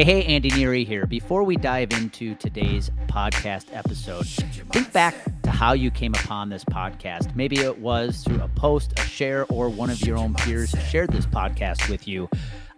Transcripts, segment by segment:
Hey, Andy Neary here. Before we dive into today's podcast episode, think back to how you came upon this podcast. Maybe it was through a post, a share, or one of your own peers shared this podcast with you.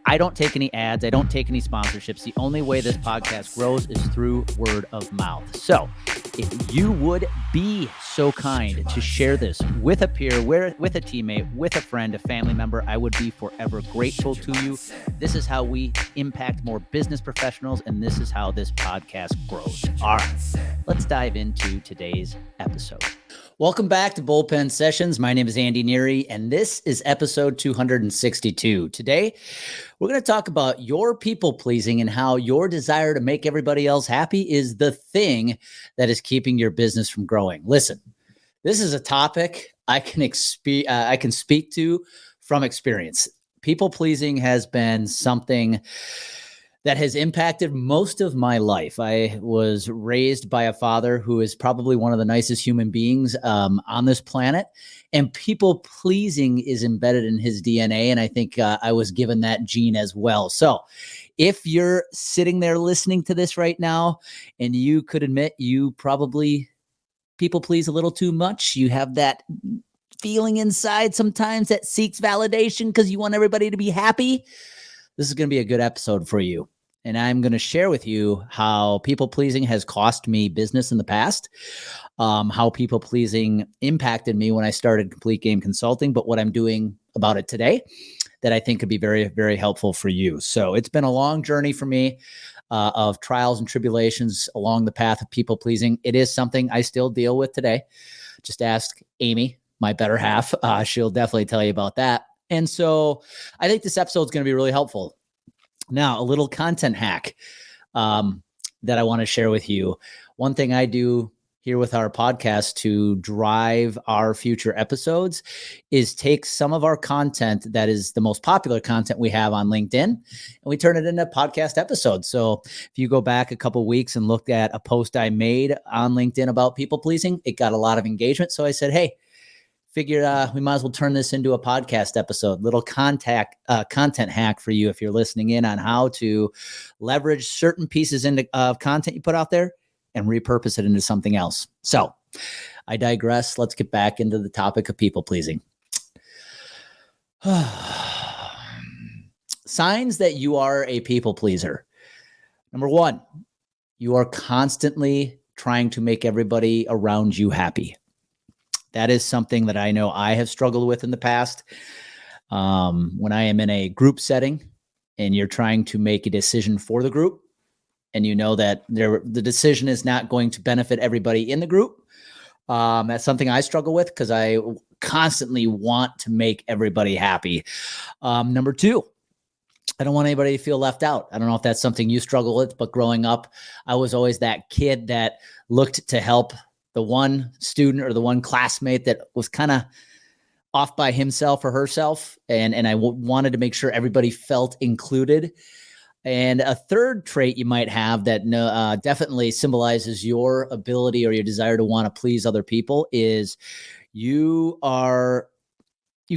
I don't take any ads. I don't take any sponsorships. The only way this podcast grows is through word of mouth. So if you would be so kind to share this with a peer, with a teammate, with a friend, a family member, I would be forever grateful to you. This is how we impact more business professionals, and this is how this podcast grows. All right, let's dive into today's episode. Welcome back to Bullpen Sessions. My name is Andy Neary, and this is episode 262. Today, we're going to talk about your people pleasing and how your desire to make everybody else happy is the thing that is keeping your business from growing. Listen, this is a topic I can speak to from experience. People pleasing has been something that has impacted most of my life. I was raised by a father who is probably one of the nicest human beings on this planet, and people pleasing is embedded in his DNA. And I think I was given that gene as well. So if you're sitting there listening to this right now and you could admit you probably people please a little too much, you have that feeling inside sometimes that seeks validation because you want everybody to be happy, this is going to be a good episode for you. And I'm going to share with you how people pleasing has cost me business in the past, how people pleasing impacted me when I started Complete Game Consulting, but what I'm doing about it today that I think could be very, very helpful for you. So it's been a long journey for me of trials and tribulations along the path of people pleasing. It is something I still deal with today. Just ask Amy, my better half. She'll definitely tell you about that. And so I think this episode is going to be really helpful. Now, a little content hack that I want to share with you. One thing I do here with our podcast to drive our future episodes is take some of our content that is the most popular content we have on LinkedIn, and we turn it into podcast episodes. So if you go back a couple of weeks and look at a post I made on LinkedIn about people pleasing, it got a lot of engagement. So I said, hey, figured we might as well turn this into a podcast episode, little content hack for you if you're listening in on how to leverage certain pieces of content you put out there and repurpose it into something else. So I digress. Let's get back into the topic of people pleasing. Signs that you are a people pleaser. Number one, you are constantly trying to make everybody around you happy. That is something that I know I have struggled with in the past. When I am in a group setting and you're trying to make a decision for the group, and you know that the decision is not going to benefit everybody in the group, that's something I struggle with because I constantly want to make everybody happy. Number two, I don't want anybody to feel left out. I don't know if that's something you struggle with, but growing up, I was always that kid that looked to help the one student or the one classmate that was kind of off by himself or herself. And I wanted to make sure everybody felt included. And a third trait you might have that definitely symbolizes your ability or your desire to want to please other people is you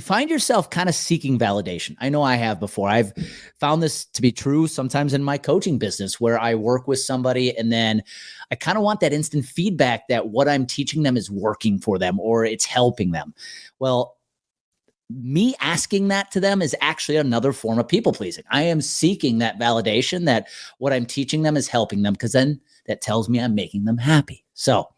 find yourself kind of seeking validation. I know I have before. I've found this to be true sometimes in my coaching business where I work with somebody and then I kind of want that instant feedback that what I'm teaching them is working for them or it's helping them. Well, me asking that to them is actually another form of people pleasing. I am seeking that validation that what I'm teaching them is helping them because then that tells me I'm making them happy. So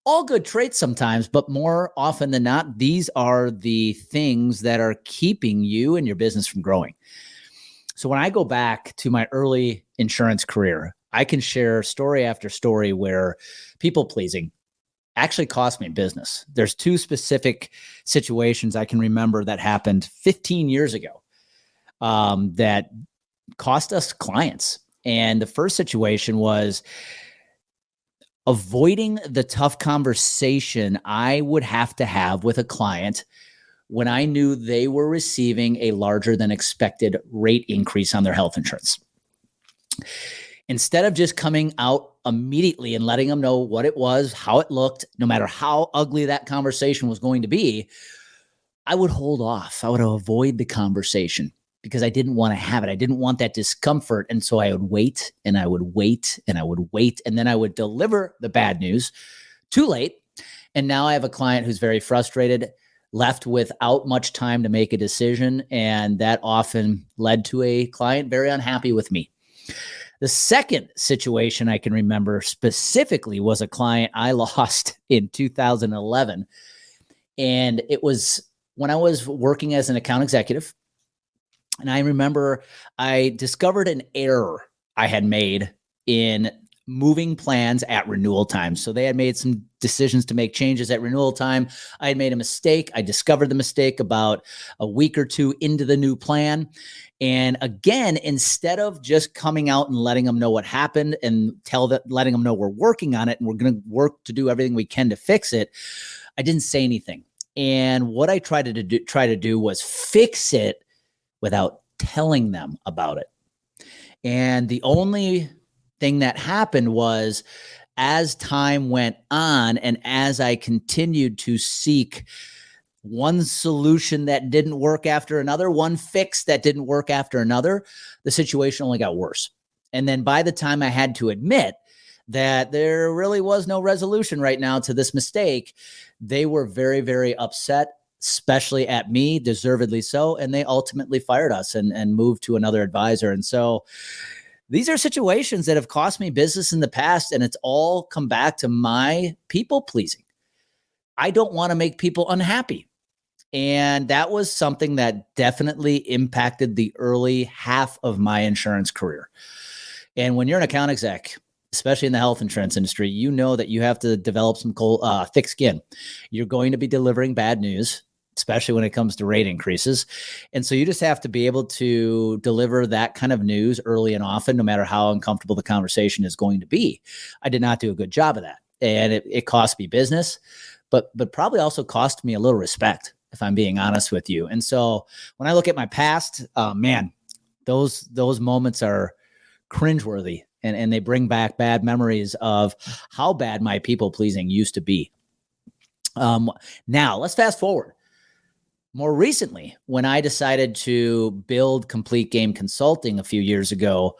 all good traits sometimes, but more often than not, these are the things that are keeping you and your business from growing. So when I go back to my early insurance career, I can share story after story where people pleasing actually cost me business. There's two specific situations I can remember that happened 15 years ago that cost us clients. And the first situation was avoiding the tough conversation I would have to have with a client when I knew they were receiving a larger than expected rate increase on their health insurance. Instead of just coming out immediately and letting them know what it was, how it looked, no matter how ugly that conversation was going to be, I would hold off. I would avoid the conversation. because I didn't want to have it. I didn't want that discomfort. And so I would wait and I would wait and I would wait. And then I would deliver the bad news too late. And now I have a client who's very frustrated, left without much time to make a decision. And that often led to a client very unhappy with me. The second situation I can remember specifically was a client I lost in 2011. And it was when I was working as an account executive. And I remember I discovered an error I had made in moving plans at renewal time. So they had made some decisions to make changes at renewal time. I had made a mistake. I discovered the mistake about a week or two into the new plan. And again, instead of just coming out and letting them know what happened and letting them know we're working on it and we're going to work to do everything we can to fix it, I didn't say anything. And what I tried to do was fix it without telling them about it. And the only thing that happened was, as time went on and as I continued to seek one solution that didn't work after another, one fix that didn't work after another, the situation only got worse. And then by the time I had to admit that there really was no resolution right now to this mistake, they were very, very upset, especially at me, deservedly so. And they ultimately fired us and moved to another advisor. And so these are situations that have cost me business in the past, and it's all come back to my people pleasing. I don't want to make people unhappy. And that was something that definitely impacted the early half of my insurance career. And when you're an account exec, especially in the health insurance industry, you know that you have to develop some thick skin. You're going to be delivering bad news, especially when it comes to rate increases. And so you just have to be able to deliver that kind of news early and often, no matter how uncomfortable the conversation is going to be. I did not do a good job of that. And it cost me business, but probably also cost me a little respect, if I'm being honest with you. And so when I look at my past, man, those moments are cringeworthy, and they bring back bad memories of how bad my people pleasing used to be. Now let's fast forward. More recently, when I decided to build Complete Game Consulting a few years ago,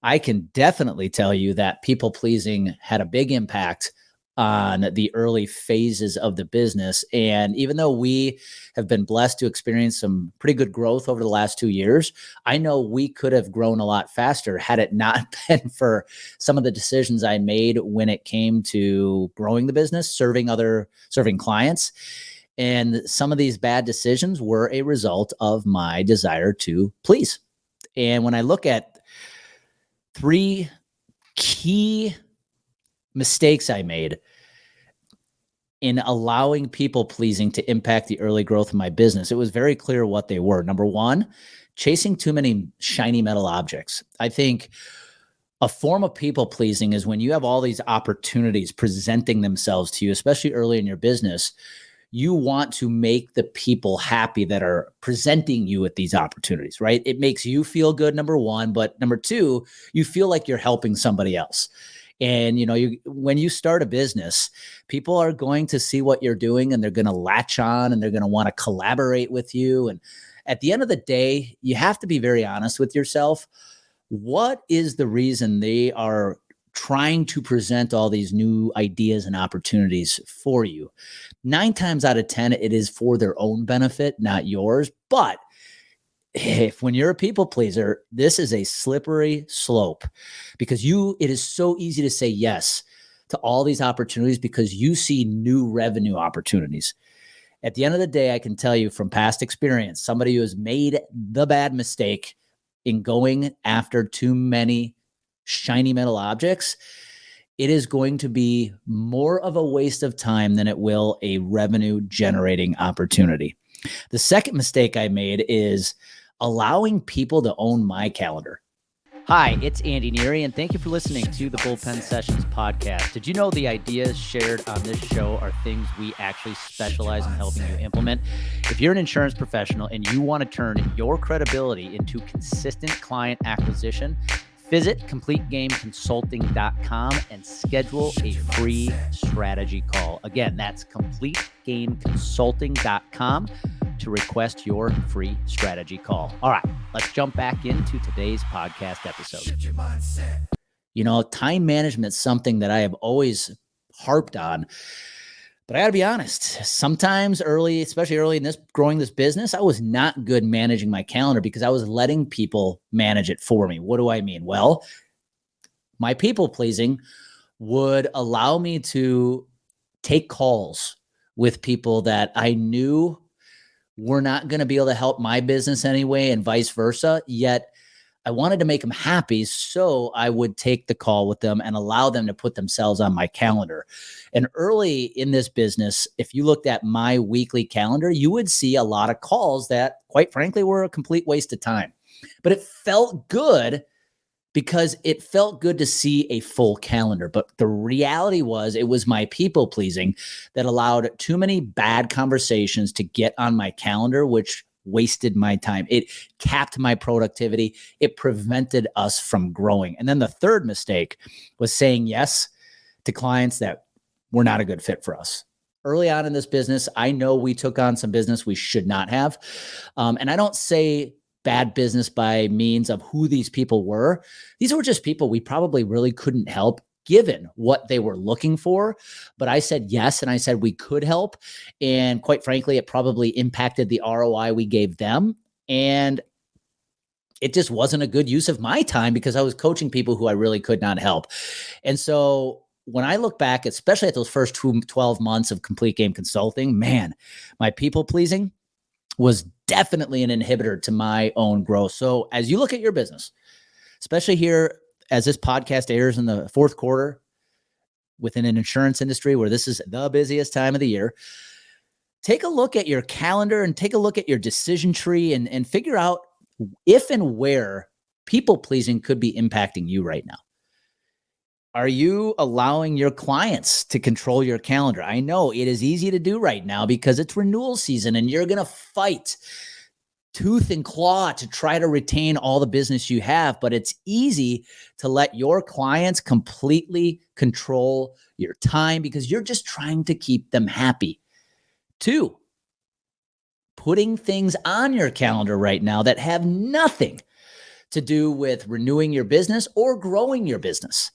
I can definitely tell you that people pleasing had a big impact on the early phases of the business. And even though we have been blessed to experience some pretty good growth over the last 2 years, I know we could have grown a lot faster had it not been for some of the decisions I made when it came to growing the business, serving clients. And some of these bad decisions were a result of my desire to please. And when I look at 3 key mistakes I made in allowing people pleasing to impact the early growth of my business, it was very clear what they were. Number 1, chasing too many shiny metal objects. I think a form of people pleasing is when you have all these opportunities presenting themselves to you, especially early in your business. You want to make the people happy that are presenting you with these opportunities, right? It makes you feel good, number 1, but number 2, you feel like you're helping somebody else. And, when you start a business, people are going to see what you're doing and they're going to latch on and they're going to want to collaborate with you. And at the end of the day, you have to be very honest with yourself. What is the reason they are trying to present all these new ideas and opportunities for you? 9 times out of 10, it is for their own benefit, not yours. But when you're a people pleaser, this is a slippery slope, because it is so easy to say yes to all these opportunities because you see new revenue opportunities. At the end of the day, I can tell you from past experience, somebody who has made the bad mistake in going after too many shiny metal objects, it is going to be more of a waste of time than it will a revenue generating opportunity. The second mistake I made is allowing people to own my calendar. Hi, it's Andy Neary, and thank you for listening to the Bullpen Sessions podcast. Did you know the ideas shared on this show are things we actually specialize in helping you implement? If you're an insurance professional and you want to turn your credibility into consistent client acquisition, visit CompleteGameConsulting.com and schedule a free strategy call. Again, that's CompleteGameConsulting.com. to request your free strategy call. All right, let's jump back into today's podcast episode. You know, time management is something that I have always harped on. But I got to be honest, sometimes especially early in growing this business, I was not good managing my calendar because I was letting people manage it for me. What do I mean? Well, my people pleasing would allow me to take calls with people that I knew were not going to be able to help my business anyway, and vice versa. Yet I wanted to make them happy, so I would take the call with them and allow them to put themselves on my calendar. And early in this business, if you looked at my weekly calendar, you would see a lot of calls that, quite frankly, were a complete waste of time. But it felt good because it felt good to see a full calendar. But the reality was it was my people pleasing that allowed too many bad conversations to get on my calendar, which wasted my time. It capped my productivity. It prevented us from growing. And then the third mistake was saying yes to clients that were not a good fit for us. Early on in this business, I know we took on some business we should not have. And I don't say bad business by means of who these people were. These were just people we probably really couldn't help given what they were looking for. But I said yes, and I said we could help. And quite frankly, it probably impacted the ROI we gave them. And it just wasn't a good use of my time because I was coaching people who I really could not help. And so when I look back, especially at those first 12 months of Complete Game Consulting, man, my people pleasing was definitely an inhibitor to my own growth. So as you look at your business, especially here as this podcast airs in the fourth quarter within an insurance industry where this is the busiest time of the year, take a look at your calendar and take a look at your decision tree and figure out if and where people pleasing could be impacting you right now. Are you allowing your clients to control your calendar? I know it is easy to do right now because it's renewal season and you're going to fight tooth and claw to try to retain all the business you have, but it's easy to let your clients completely control your time because you're just trying to keep them happy. 2, putting things on your calendar right now that have nothing to do with renewing your business or growing your business.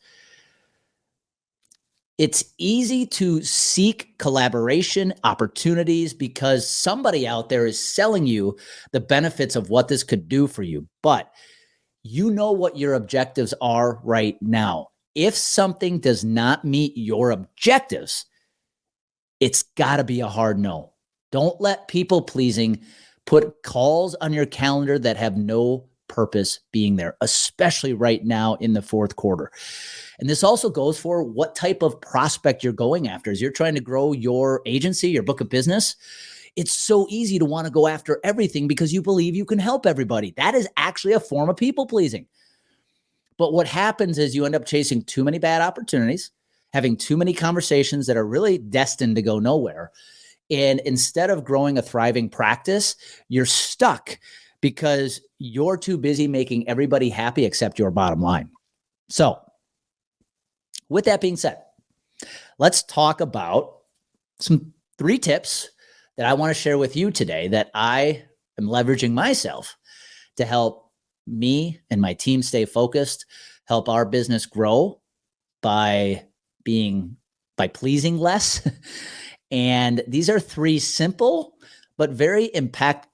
It's easy to seek collaboration opportunities because somebody out there is selling you the benefits of what this could do for you. But you know what your objectives are right now. If something does not meet your objectives, it's got to be a hard no. Don't let people pleasing put calls on your calendar that have no purpose being there, especially right now in the fourth quarter. And this also goes for what type of prospect you're going after. As you're trying to grow your agency, your book of business, it's so easy to want to go after everything because you believe you can help everybody. That is actually a form of people pleasing. But what happens is you end up chasing too many bad opportunities, having too many conversations that are really destined to go nowhere. And instead of growing a thriving practice, you're stuck because you're too busy making everybody happy except your bottom line. So with that being said, let's talk about 3 tips that I want to share with you today that I am leveraging myself to help me and my team stay focused, help our business grow by pleasing less. And these are 3 simple but very impactful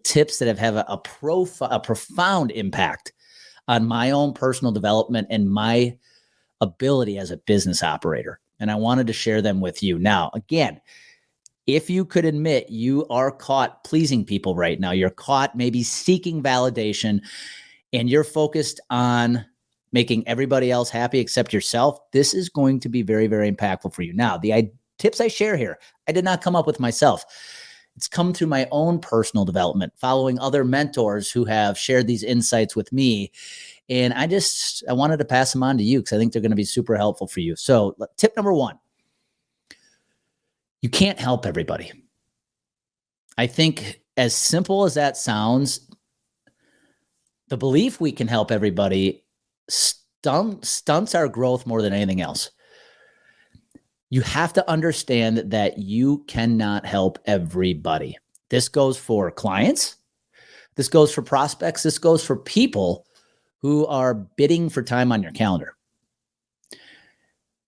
tips that have a profound impact on my own personal development and my ability as a business operator. And I wanted to share them with you. Now, again, if you could admit you are caught pleasing people right now, you're caught maybe seeking validation, and you're focused on making everybody else happy except yourself, this is going to be very, very impactful for you. Now, the tips I share here, I did not come up with myself. It's come through my own personal development, following other mentors who have shared these insights with me. And I wanted to pass them on to you because I think they're going to be super helpful for you. So tip number 1, you can't help everybody. I think as simple as that sounds, the belief we can help everybody stunts our growth more than anything else. You have to understand that you cannot help everybody. This goes for clients. This goes for prospects. This goes for people who are bidding for time on your calendar.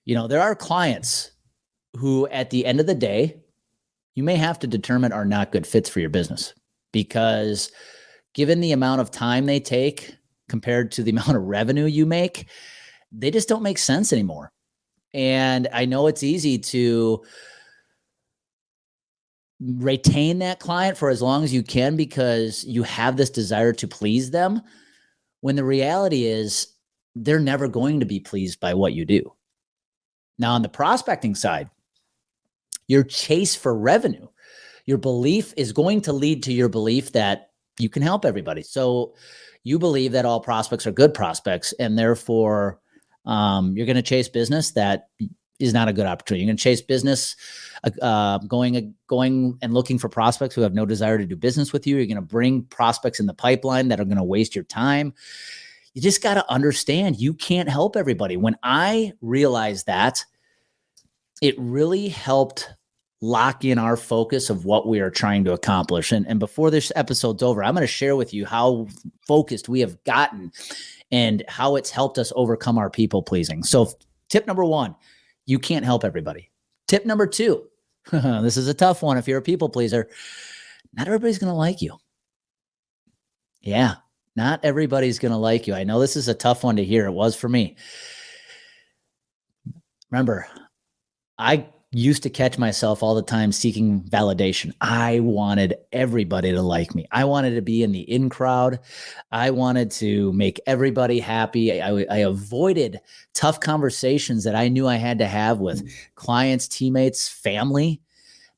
There are clients who at the end of the day, you may have to determine are not good fits for your business, because given the amount of time they take compared to the amount of revenue you make, they just don't make sense anymore. And I know it's easy to retain that client for as long as you can because you have this desire to please them, when the reality is they're never going to be pleased by what you do. Now, on the prospecting side, your chase for revenue, your belief is going to lead to your belief that you can help everybody. So you believe that all prospects are good prospects, and therefore you're going to chase business that is not a good opportunity. You're going to chase business going and looking for prospects who have no desire to do business with you. You're going to bring prospects in the pipeline that are going to waste your time. You just got to understand you can't help everybody. When I realized that, it really helped lock in our focus of what we are trying to accomplish. And before this episode's over, I'm going to share with you how focused we have gotten and how it's helped us overcome our people pleasing. So tip number 1, you can't help everybody. Tip number 2, this is a tough one. If you're a people pleaser, not everybody's going to like you. Yeah, not everybody's going to like you. I know this is a tough one to hear. It was for me. Remember, I used to catch myself all the time seeking validation. I wanted everybody to like me. I wanted to be in the in crowd. I wanted to make everybody happy. I avoided tough conversations that I knew I had to have with clients, teammates, family,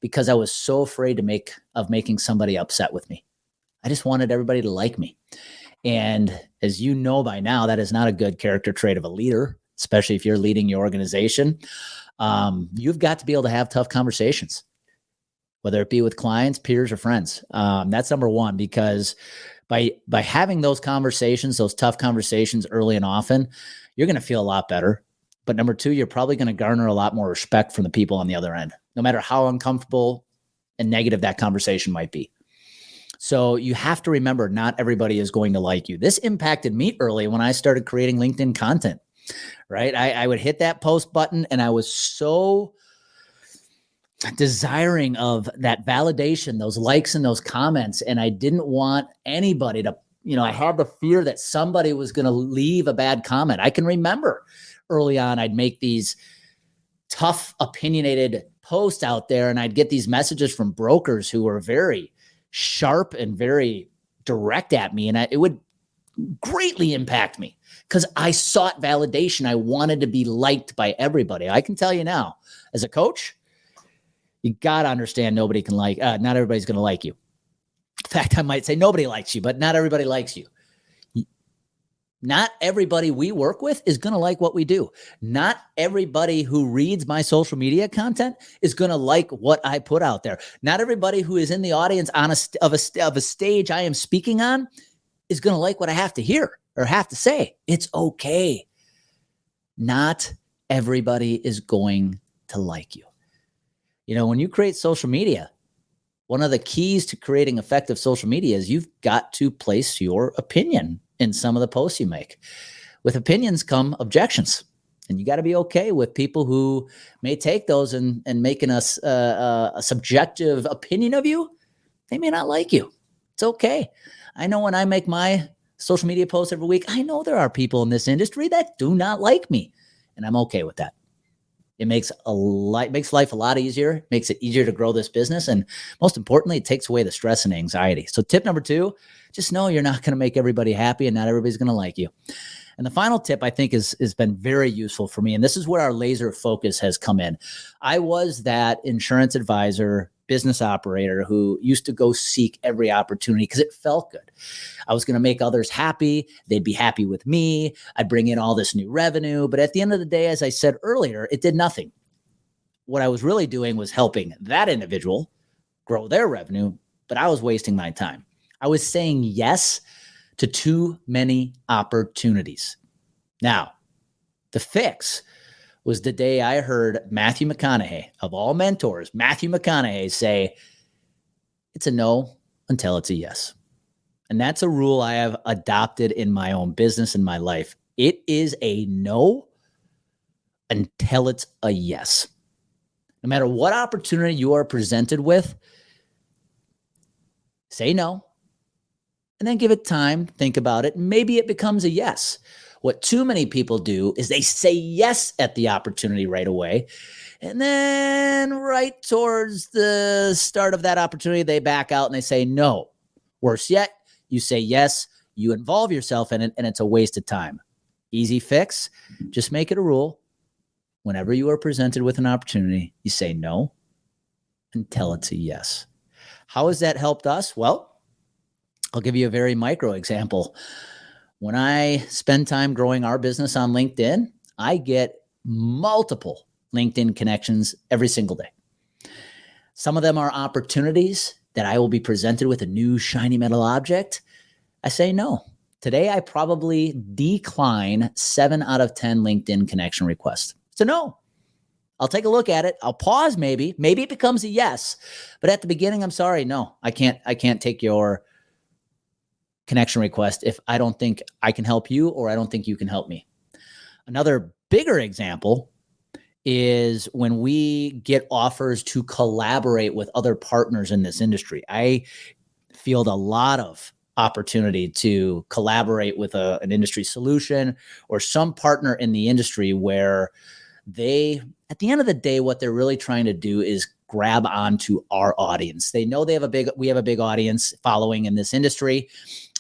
because I was so afraid of making somebody upset with me. I just wanted everybody to like me. And as you know by now, that is not a good character trait of a leader, especially if you're leading your organization. You've got to be able to have tough conversations, whether it be with clients, peers, or friends. That's number 1, because by having those conversations, those tough conversations early and often, you're going to feel a lot better. But number 2, you're probably going to garner a lot more respect from the people on the other end, no matter how uncomfortable and negative that conversation might be. So you have to remember, not everybody is going to like you. This impacted me early when I started creating LinkedIn content. Right? I would hit that post button, and I was so desiring of that validation, those likes and those comments. And I didn't want anybody to, I had the fear that somebody was going to leave a bad comment. I can remember early on, I'd make these tough, opinionated posts out there, and I'd get these messages from brokers who were very sharp and very direct at me. And it would greatly impact me because I sought validation. I wanted to be liked by everybody. I can tell you now, as a coach, you got to understand not everybody's going to like you. In fact, I might say nobody likes you, but not everybody likes you. Not everybody we work with is going to like what we do. Not everybody who reads my social media content is going to like what I put out there. Not everybody who is in the audience of a stage I am speaking on is going to like what I have to hear or have to say. It's okay. Not everybody is going to like you. When you create social media, one of the keys to creating effective social media is you've got to place your opinion in some of the posts you make. With opinions come objections, and you got to be okay with people who may take those and making us a subjective opinion of you. They may not like you. It's okay. I know when I make my social media posts every week, I know there are people in this industry that do not like me, and I'm okay with that. It makes life a lot easier, makes it easier to grow this business. And most importantly, it takes away the stress and anxiety. So tip number 2, just know you're not going to make everybody happy and not everybody's going to like you. And the final tip I think has been very useful for me. And this is where our laser focus has come in. I was that insurance advisor, business operator who used to go seek every opportunity because it felt good. I was going to make others happy. They'd be happy with me. I'd bring in all this new revenue. But at the end of the day, as I said earlier, it did nothing. What I was really doing was helping that individual grow their revenue, but I was wasting my time. I was saying yes to too many opportunities. Now, the fix was the day I heard Matthew McConaughey, of all mentors, Matthew McConaughey say, it's a no until it's a yes. And that's a rule I have adopted in my own business and my life. It is a no until it's a yes. No matter what opportunity you are presented with, say no, and then give it time, think about it. Maybe it becomes a yes. What too many people do is they say yes at the opportunity right away. And then right towards the start of that opportunity, they back out and they say no. Worse yet, you say yes, you involve yourself in it, and it's a waste of time. Easy fix. Just make it a rule. Whenever you are presented with an opportunity, you say no until it's a yes. How has that helped us? Well, I'll give you a very micro example. When I spend time growing our business on LinkedIn, I get multiple LinkedIn connections every single day. Some of them are opportunities that I will be presented with a new shiny metal object. I say no. Today, I probably decline 7 out of 10 LinkedIn connection requests. It's a no. I'll take a look at it. I'll pause maybe. Maybe it becomes a yes. But at the beginning, I'm sorry. No, I can't take your connection request if I don't think I can help you or I don't think you can help me. Another bigger example is when we get offers to collaborate with other partners in this industry. I field a lot of opportunity to collaborate with an industry solution or some partner in the industry where they, at the end of the day, what they're really trying to do is grab onto our audience. They know we have a big audience following in this industry.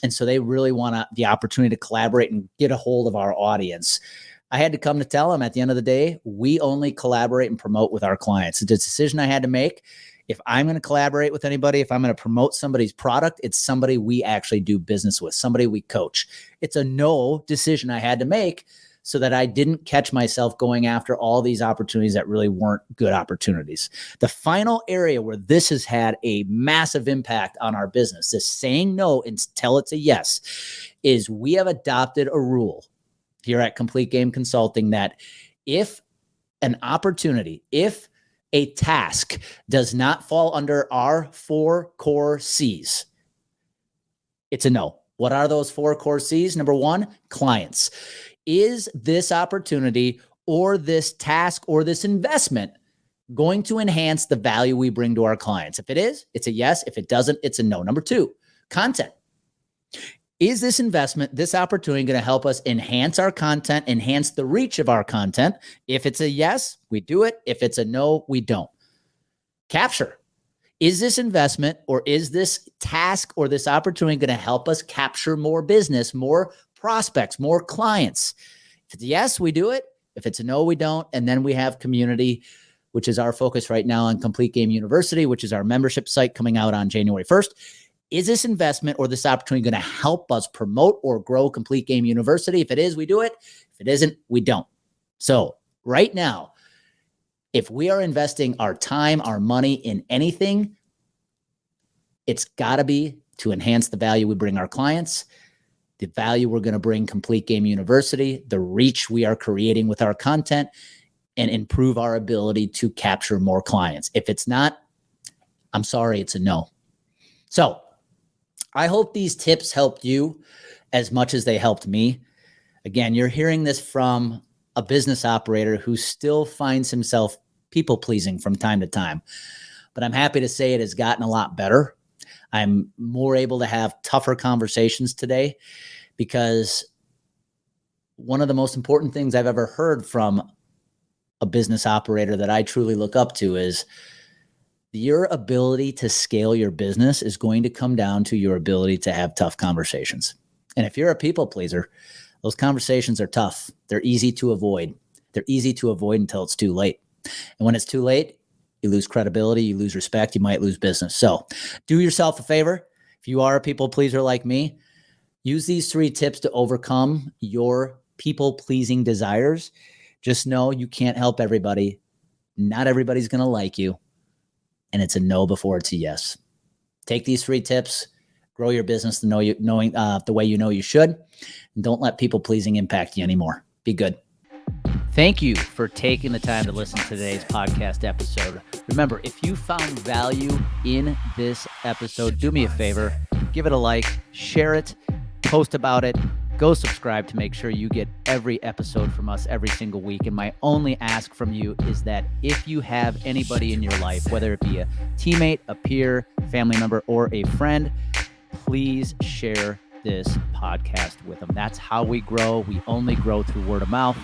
And so they really want the opportunity to collaborate and get a hold of our audience. I had to come to tell them at the end of the day, we only collaborate and promote with our clients. It's a decision I had to make. If I'm going to collaborate with anybody, if I'm going to promote somebody's product, it's somebody we actually do business with, somebody we coach. It's a no decision I had to make so that I didn't catch myself going after all these opportunities that really weren't good opportunities. The final area where this has had a massive impact on our business, this saying no until it's a yes, is we have adopted a rule here at Complete Game Consulting that if an opportunity, if a task does not fall under our 4 core C's, it's a no. What are those 4 core C's? Number 1, clients. Is this opportunity or this task or this investment going to enhance the value we bring to our clients? If it is, it's a yes. If it doesn't, it's a no. Number 2, content. Is this investment, this opportunity going to help us enhance our content, enhance the reach of our content? If it's a yes, we do it. If it's a no, we don't. Capture. Is this investment or is this task or this opportunity going to help us capture more business, more prospects, more clients? If it's a yes, we do it. If it's a no, we don't. And then we have community, which is our focus right now on Complete Game University, which is our membership site coming out on January 1st. Is this investment or this opportunity going to help us promote or grow Complete Game University? If it is, we do it. If it isn't, we don't. So right now, if we are investing our time, our money in anything, it's got to be to enhance the value we bring our clients, the value we're going to bring Complete Game University, the reach we are creating with our content, and improve our ability to capture more clients. If it's not, I'm sorry, it's a no. So I hope these tips helped you as much as they helped me. Again, you're hearing this from a business operator who still finds himself people-pleasing from time to time. But I'm happy to say it has gotten a lot better. I'm more able to have tougher conversations today because one of the most important things I've ever heard from a business operator that I truly look up to is your ability to scale your business is going to come down to your ability to have tough conversations. And if you're a people pleaser, those conversations are tough. They're easy to avoid. They're easy to avoid until it's too late. And when it's too late, you lose credibility, you lose respect, you might lose business. So do yourself a favor. If you are a people pleaser like me, use these 3 tips to overcome your people pleasing desires. Just know you can't help everybody. Not everybody's going to like you. And it's a no before it's a yes. Take these 3 tips, grow your business the way you know you should, and don't let people pleasing impact you anymore. Be good. Thank you for taking the time to listen to today's podcast episode. Remember, if you found value in this episode, do me a favor, give it a like, share it, post about it, go subscribe to make sure you get every episode from us every single week. And my only ask from you is that if you have anybody in your life, whether it be a teammate, a peer, family member, or a friend, please share this podcast with them. That's how we grow. We only grow through word of mouth.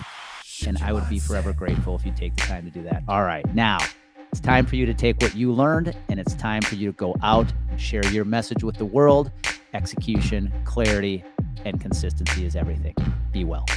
And I would be forever grateful if you take the time to do that. All right, now it's time for you to take what you learned, and it's time for you to go out and share your message with the world. Execution, clarity, and consistency is everything. Be well.